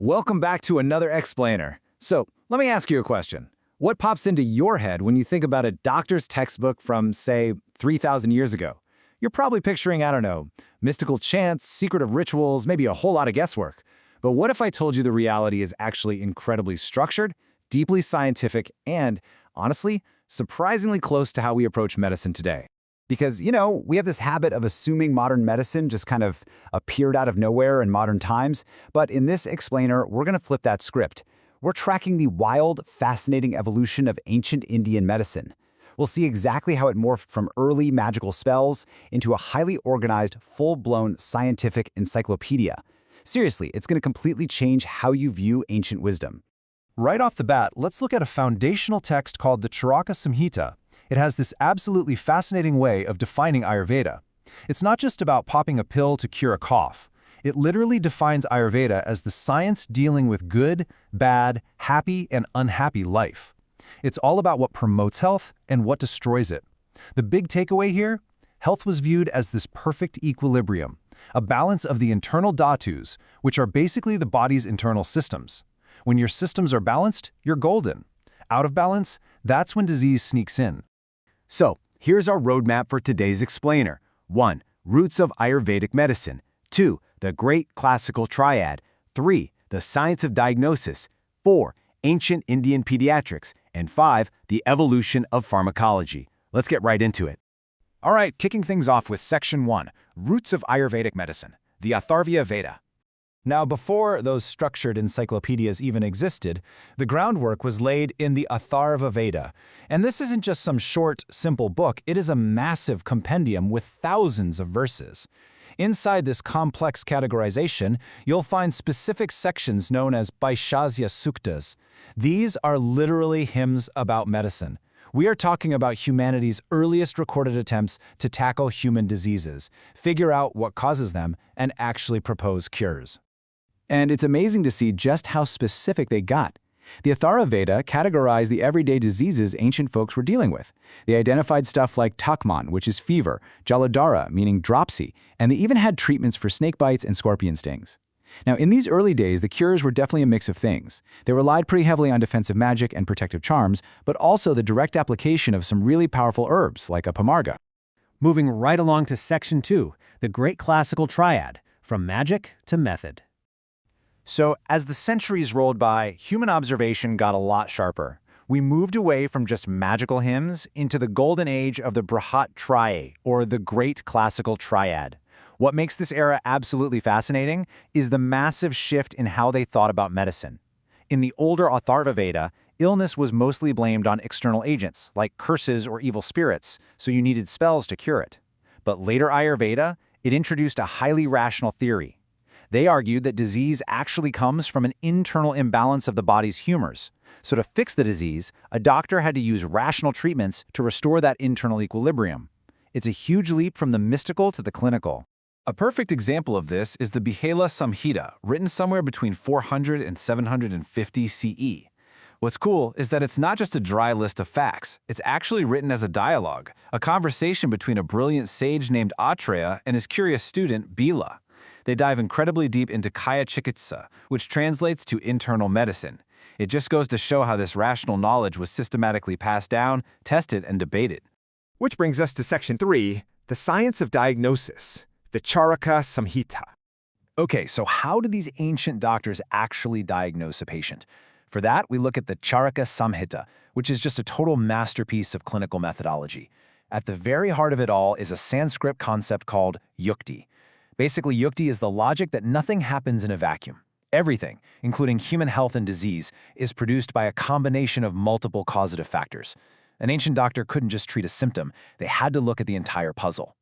Welcome back to another explainer. So, let me ask you a question. What pops into your head when you think about a doctor's textbook from, say, 3,000 years ago? You're probably picturing, I don't know, mystical chants, secretive rituals, maybe a whole lot of guesswork. But what if I told you the reality is actually incredibly structured, deeply scientific, and, honestly, surprisingly close to how we approach medicine today? Because, we have this habit of assuming modern medicine just kind of appeared out of nowhere in modern times. But in this explainer, we're going to flip that script. We're tracking the wild, fascinating evolution of ancient Indian medicine. We'll see exactly how it morphed from early magical spells into a highly organized, full-blown scientific encyclopedia. Seriously, it's going to completely change how you view ancient wisdom. Right off the bat, let's look at a foundational text called the Charaka Samhita. It has this absolutely fascinating way of defining Ayurveda. It's not just about popping a pill to cure a cough. It literally defines Ayurveda as the science dealing with good, bad, happy, and unhappy life. It's all about what promotes health and what destroys it. The big takeaway here? Health was viewed as this perfect equilibrium, a balance of the internal dhatus, which are basically the body's internal systems. When your systems are balanced, you're golden. Out of balance, that's when disease sneaks in. So, here's our roadmap for today's explainer. 1. Roots of Ayurvedic medicine. 2. The Great Classical Triad. 3. The Science of Diagnosis. 4. Ancient Indian Pediatrics. And 5. The Evolution of Pharmacology. Let's get right into it. All right, kicking things off with Section 1, Roots of Ayurvedic Medicine, the Atharva Veda. Now, before those structured encyclopedias even existed, the groundwork was laid in the Atharva Veda. And this isn't just some short, simple book, it is a massive compendium with thousands of verses. Inside this complex categorization, you'll find specific sections known as Vaishashya Suktas. These are literally hymns about medicine. We are talking about humanity's earliest recorded attempts to tackle human diseases, figure out what causes them, and actually propose cures. And it's amazing to see just how specific they got. The Atharva Veda categorized the everyday diseases ancient folks were dealing with. They identified stuff like takman, which is fever, jaladhara, meaning dropsy, and they even had treatments for snake bites and scorpion stings. Now, in these early days, the cures were definitely a mix of things. They relied pretty heavily on defensive magic and protective charms, but also the direct application of some really powerful herbs, like a pomarga. Moving right along to Section 2, the Great Classical Triad, from magic to method. So, as the centuries rolled by, human observation got a lot sharper. We moved away from just magical hymns into the golden age of the Brihat Triad, or the Great Classical Triad. What makes this era absolutely fascinating is the massive shift in how they thought about medicine. In the older Atharva Veda, illness was mostly blamed on external agents, like curses or evil spirits, so you needed spells to cure it. But later Ayurveda, it introduced a highly rational theory. They argued that disease actually comes from an internal imbalance of the body's humors. So to fix the disease, a doctor had to use rational treatments to restore that internal equilibrium. It's a huge leap from the mystical to the clinical. A perfect example of this is the Bihela Samhita, written somewhere between 400 and 750 CE. What's cool is that it's not just a dry list of facts. It's actually written as a dialogue, a conversation between a brilliant sage named Atreya and his curious student, Bila. They dive incredibly deep into Kaya Chikitsa, which translates to internal medicine. It just goes to show how this rational knowledge was systematically passed down, tested, and debated. Which brings us to Section 3, the Science of Diagnosis, the Charaka Samhita. Okay, so how do these ancient doctors actually diagnose a patient? For that, we look at the Charaka Samhita, which is just a total masterpiece of clinical methodology. At the very heart of it all is a Sanskrit concept called yukti. Basically, yukti is the logic that nothing happens in a vacuum. Everything, including human health and disease, is produced by a combination of multiple causative factors. An ancient doctor couldn't just treat a symptom, they had to look at the entire puzzle.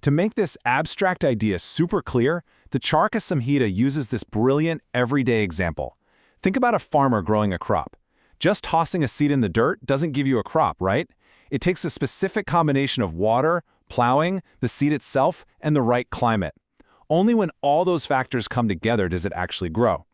To make this abstract idea super clear, the Charaka Samhita uses this brilliant, everyday example. Think about a farmer growing a crop. Just tossing a seed in the dirt doesn't give you a crop, right? It takes a specific combination of water, plowing, the seed itself, and the right climate. Only when all those factors come together does it actually grow.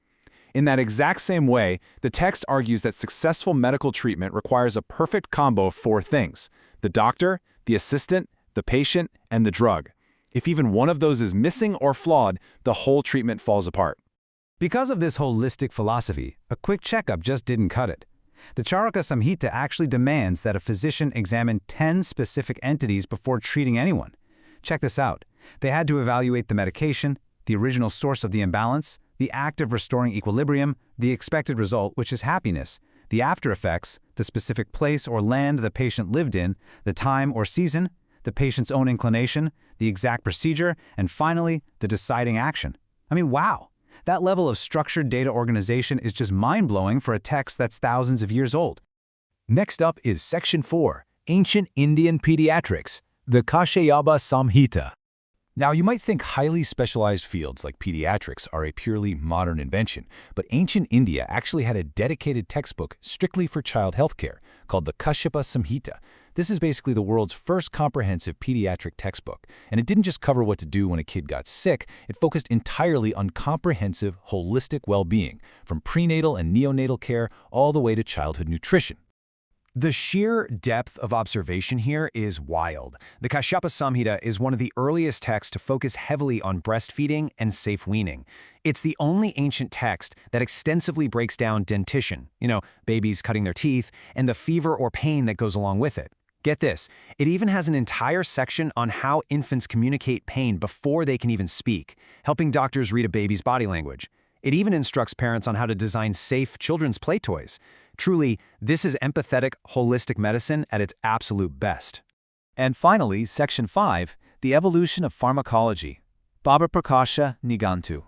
In that exact same way, the text argues that successful medical treatment requires a perfect combo of four things: the doctor, the assistant, the patient, and the drug. If even one of those is missing or flawed, the whole treatment falls apart. Because of this holistic philosophy, a quick checkup just didn't cut it. The Charaka Samhita actually demands that a physician examine 10 specific entities before treating anyone. Check this out. They had to evaluate the medication, the original source of the imbalance, the act of restoring equilibrium, the expected result, which is happiness, the after effects, the specific place or land the patient lived in, the time or season, the patient's own inclination, the exact procedure, and finally, the deciding action. I mean, wow! That level of structured data organization is just mind-blowing for a text that's thousands of years old. Next up is Section 4, Ancient Indian Pediatrics, the Kashyapa Samhita. Now, you might think highly specialized fields like pediatrics are a purely modern invention, but ancient India actually had a dedicated textbook strictly for child healthcare called the Kashyapa Samhita. This is basically the world's first comprehensive pediatric textbook, and it didn't just cover what to do when a kid got sick, it focused entirely on comprehensive, holistic well-being, from prenatal and neonatal care all the way to childhood nutrition. The sheer depth of observation here is wild. The Kashyapa Samhita is one of the earliest texts to focus heavily on breastfeeding and safe weaning. It's the only ancient text that extensively breaks down dentition, babies cutting their teeth, and the fever or pain that goes along with it. Get this, it even has an entire section on how infants communicate pain before they can even speak, helping doctors read a baby's body language. It even instructs parents on how to design safe children's play toys. Truly, this is empathetic, holistic medicine at its absolute best. And finally, Section 5, the Evolution of Pharmacology, Baba Prakasha Nigantu.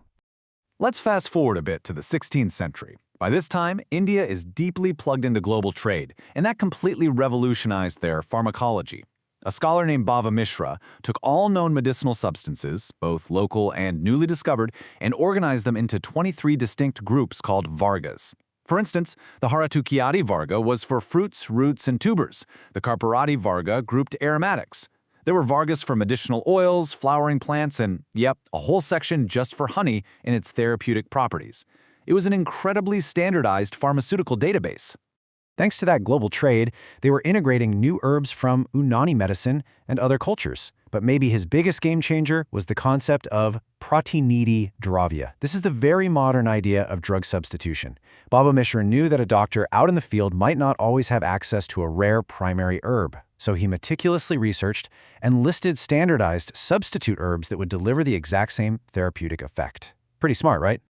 Let's fast forward a bit to the 16th century. By this time, India is deeply plugged into global trade, and that completely revolutionized their pharmacology. A scholar named Bhava Mishra took all known medicinal substances, both local and newly discovered, and organized them into 23 distinct groups called Vargas. For instance, the Haratukiyati Varga was for fruits, roots, and tubers. The Karparati Varga grouped aromatics. There were Vargas for medicinal oils, flowering plants, and, yep, a whole section just for honey and its therapeutic properties. It was an incredibly standardized pharmaceutical database. Thanks to that global trade, they were integrating new herbs from Unani medicine and other cultures. But maybe his biggest game changer was the concept of pratinidhi dravya. This is the very modern idea of drug substitution. Baba Mishra knew that a doctor out in the field might not always have access to a rare primary herb. So he meticulously researched and listed standardized substitute herbs that would deliver the exact same therapeutic effect. Pretty smart, right?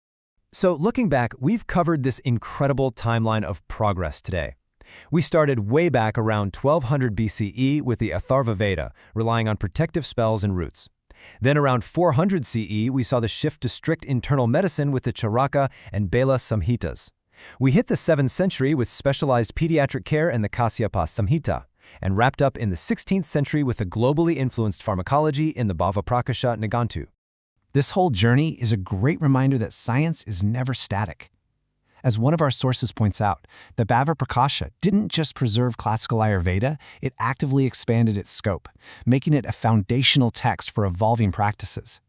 So looking back, we've covered this incredible timeline of progress today. We started way back around 1200 BCE with the Atharva Veda, relying on protective spells and roots. Then around 400 CE, we saw the shift to strict internal medicine with the Charaka and Bela Samhitas. We hit the 7th century with specialized pediatric care and the Kashyapa Samhita, and wrapped up in the 16th century with a globally influenced pharmacology in the Bhava Prakasha Nigantu. This whole journey is a great reminder that science is never static. As one of our sources points out, the Bhava Prakasha didn't just preserve classical Ayurveda, it actively expanded its scope, making it a foundational text for evolving practices.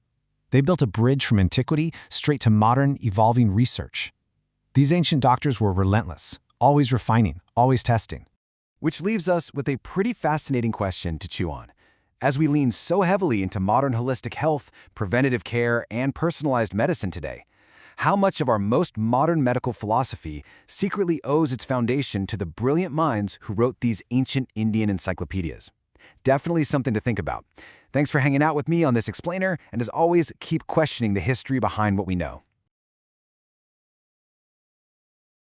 They built a bridge from antiquity straight to modern, evolving research. These ancient doctors were relentless, always refining, always testing. Which leaves us with a pretty fascinating question to chew on. As we lean so heavily into modern holistic health, preventative care, and personalized medicine today, how much of our most modern medical philosophy secretly owes its foundation to the brilliant minds who wrote these ancient Indian encyclopedias? Definitely something to think about. Thanks for hanging out with me on this explainer, and as always, keep questioning the history behind what we know.